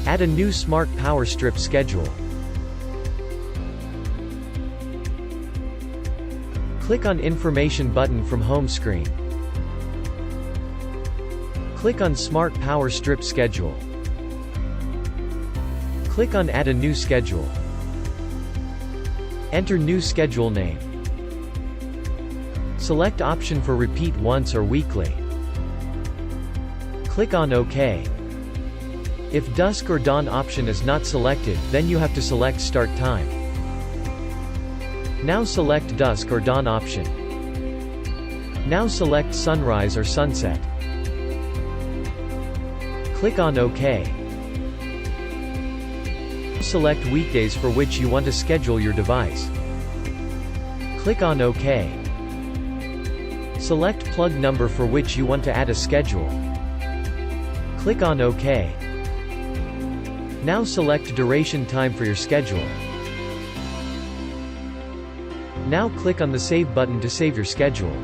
Add a new Smart Power Strip schedule. Click on Information button from home screen. Click on Smart Power Strip Schedule. Click on Add a new schedule. Enter new schedule name. Select option for repeat once or weekly. Click on OK. If dusk or dawn option is not selected, then you have to select start time. Now select dusk or dawn option. Now select sunrise or sunset. Click on OK. Select weekdays for which you want to schedule your device. Click on OK. Select plug number for which you want to add a schedule. Click on OK. Now select duration time for your schedule. Now click on the Save button to save your schedule.